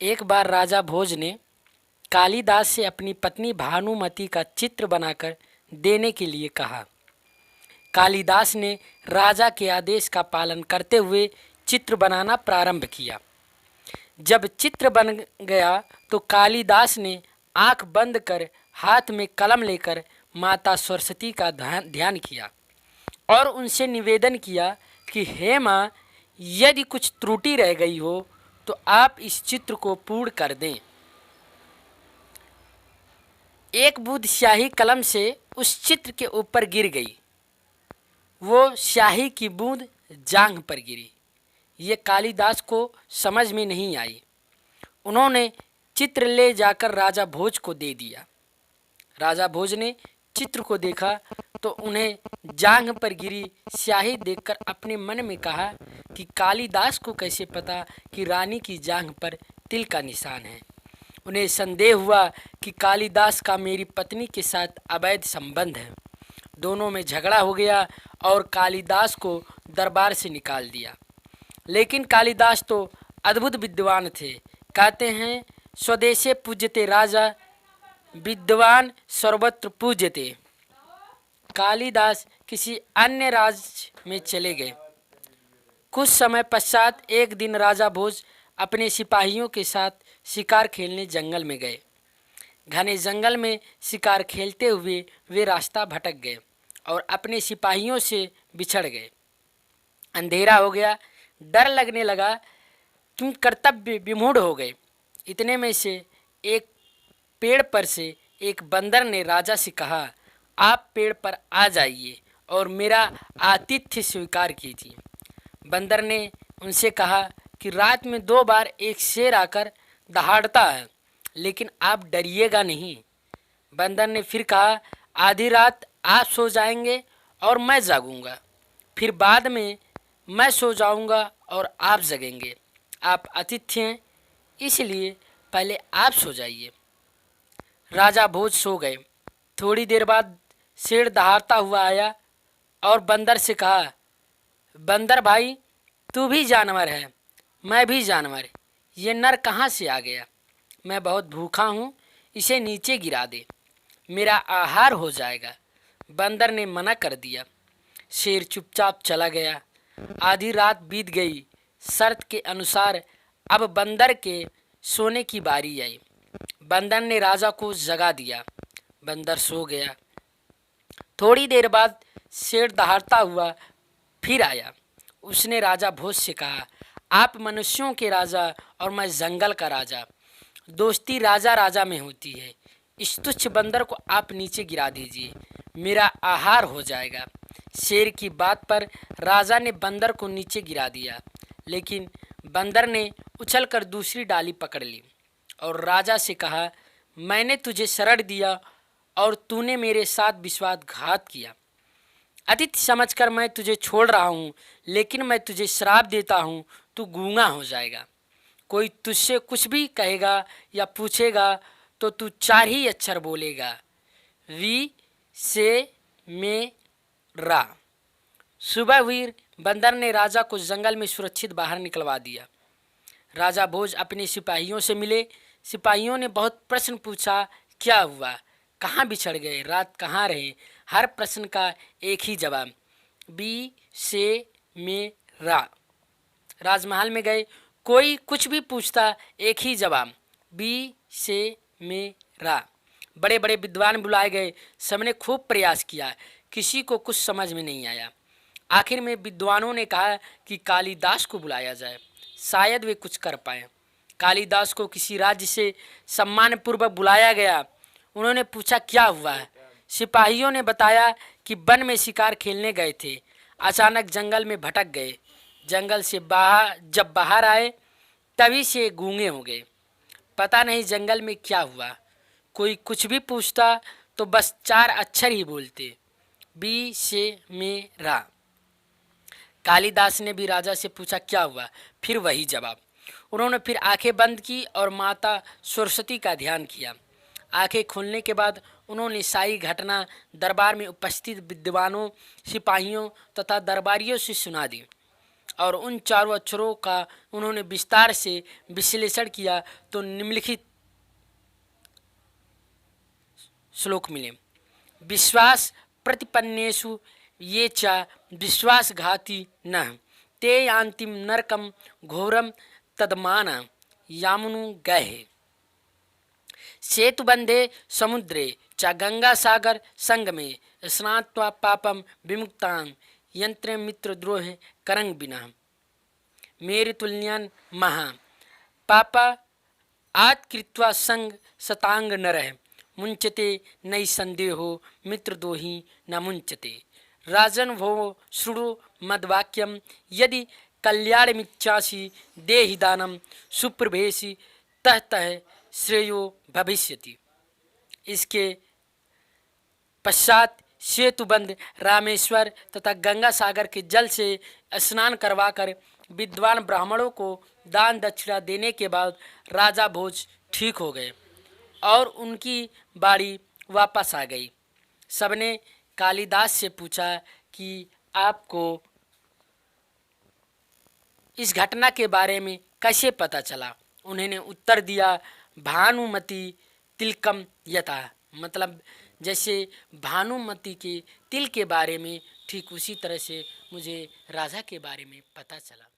एक बार राजा भोज ने कालिदास से अपनी पत्नी भानुमति का चित्र बनाकर देने के लिए कहा। कालिदास ने राजा के आदेश का पालन करते हुए चित्र बनाना प्रारंभ किया। जब चित्र बन गया तो कालिदास ने आंख बंद कर हाथ में कलम लेकर माता सरस्वती का ध्यान किया और उनसे निवेदन किया कि हे माँ, यदि कुछ त्रुटि रह गई हो तो आप इस चित्र को पूर्ण कर दें। एक बूंद स्याही कलम से उस चित्र के ऊपर गिर गई। वो स्याही की बूंद जांघ पर गिरी। ये कालिदास को समझ में नहीं आई। उन्होंने चित्र ले जाकर राजा भोज को दे दिया। राजा भोज ने चित्र को देखा तो उन्हें जांघ पर गिरी स्याही देखकर अपने मन में कहा कि कालिदास को कैसे पता कि रानी की जांघ पर तिल का निशान है। उन्हें संदेह हुआ कि कालिदास का मेरी पत्नी के साथ अवैध संबंध है। दोनों में झगड़ा हो गया और कालिदास को दरबार से निकाल दिया। लेकिन कालिदास तो अद्भुत विद्वान थे। कहते हैं, स्वदेशे पूज्यते राजा, विद्वान सर्वत्र पूज्यते। कालिदास किसी अन्य राज्य में चले गए। कुछ समय पश्चात एक दिन राजा भोज अपने सिपाहियों के साथ शिकार खेलने जंगल में गए। घने जंगल में शिकार खेलते हुए वे रास्ता भटक गए और अपने सिपाहियों से बिछड़ गए। अंधेरा हो गया, डर लगने लगा, तुम कर्तव्य विमूढ़ हो गए। इतने में से एक पेड़ पर से एक बंदर ने राजा से कहा, आप पेड़ पर आ जाइए और मेरा आतिथ्य स्वीकार कीजिए। बंदर ने उनसे कहा कि रात में 2 बार एक शेर आकर दहाड़ता है, लेकिन आप डरिएगा नहीं। बंदर ने फिर कहा, आधी रात आप सो जाएंगे और मैं जागूंगा, फिर बाद में मैं सो जाऊंगा और आप जगेंगे। आप अतिथि हैं, इसलिए पहले आप सो जाइए। राजा भोज सो गए। थोड़ी देर बाद शेर दहाड़ता हुआ आया और बंदर से कहा, बंदर भाई, तू भी जानवर है, मैं भी जानवर, ये नर कहाँ से आ गया? मैं बहुत भूखा हूँ, इसे नीचे गिरा दे, मेरा आहार हो जाएगा। बंदर ने मना कर दिया। शेर चुपचाप चला गया। आधी रात बीत गई। शर्त के अनुसार अब बंदर के सोने की बारी आई। बंदर ने राजा को जगा दिया। बंदर सो गया। थोड़ी देर बाद शेर दहाड़ता हुआ फिर आया। उसने राजा भोज से कहा, आप मनुष्यों के राजा और मैं जंगल का राजा। दोस्ती राजा राजा में होती है। इस तुच्छ बंदर को आप नीचे गिरा दीजिए, मेरा आहार हो जाएगा। शेर की बात पर राजा ने बंदर को नीचे गिरा दिया, लेकिन बंदर ने उछलकर दूसरी डाली पकड़ ली और राजा से कहा, मैंने तुझे शरण दिया और तूने मेरे साथ विश्वासघात किया। अतिथि समझकर मैं तुझे छोड़ रहा हूँ, लेकिन मैं तुझे श्राप देता हूँ, तू गूंगा हो जाएगा। कोई तुझसे कुछ भी कहेगा या पूछेगा तो तू 4 ही अक्षर बोलेगा, वी से में रा। सुबह हुई। बंदर ने राजा को जंगल में सुरक्षित बाहर निकलवा दिया। राजा भोज अपने सिपाहियों से मिले। सिपाहियों ने बहुत प्रश्न पूछा, क्या हुआ, कहाँ बिछड़ गए, रात कहाँ रहे? हर प्रश्न का एक ही जवाब, बी से में रा। राजमहल में गए, कोई कुछ भी पूछता, एक ही जवाब, बी से में रा। बड़े बड़े विद्वान बुलाए गए। सबने खूब प्रयास किया, किसी को कुछ समझ में नहीं आया। आखिर में विद्वानों ने कहा कि कालिदास को बुलाया जाए, शायद वे कुछ कर पाए। कालिदास को किसी राज्य से सम्मानपूर्वक बुलाया गया। उन्होंने पूछा, क्या हुआ है? सिपाहियों ने बताया कि वन में शिकार खेलने गए थे, अचानक जंगल में भटक गए। जंगल से जब बाहर आए तभी से गूंगे हो गए। पता नहीं जंगल में क्या हुआ। कोई कुछ भी पूछता तो बस 4 अक्षर ही बोलते, बी से में रा। कालिदास ने भी राजा से पूछा, क्या हुआ? फिर वही जवाब। उन्होंने फिर आंखें बंद की और माता सरस्वती का ध्यान किया। आंखें खोलने के बाद उन्होंने सारी घटना दरबार में उपस्थित विद्वानों, सिपाहियों तथा दरबारियों से सुना दी और उन चारों अक्षरों का उन्होंने विस्तार से विश्लेषण किया तो निम्नलिखित श्लोक मिले। विश्वास प्रतिपन्नेषु ये च विश्वासघाती न ते यान्तिम नरकम घोरम तदमान यामुनु गहे। सेतुबंधे समुद्रे च गंगा सागर संगमे स्नात्वा पापम विमुक्तान यंत्र मित्रद्रोह करंग बिना। मेरे तुल्यन महा पापा आत्कृत्वा संग सतांग नरः मुंचते नई संदेहो मित्रदोही न मुंचते। राजन भो शृणु मद्वाक्यम यदि कल्याणमिच्छासि देहि दानम सुप्रभेसि तह तह श्रेयो भविष्यति। इसके पश्चात सेतुबंध रामेश्वर तथा गंगा सागर के जल से स्नान करवाकर विद्वान ब्राह्मणों को दान दक्षिणा देने के बाद राजा भोज ठीक हो गए और उनकी बाड़ी वापस आ गई। सबने कालिदास से पूछा कि आपको इस घटना के बारे में कैसे पता चला। उन्होंने उत्तर दिया, भानुमति तिलकम यथा, मतलब जैसे भानुमति के तिल के बारे में ठीक उसी तरह से मुझे राजा के बारे में पता चला।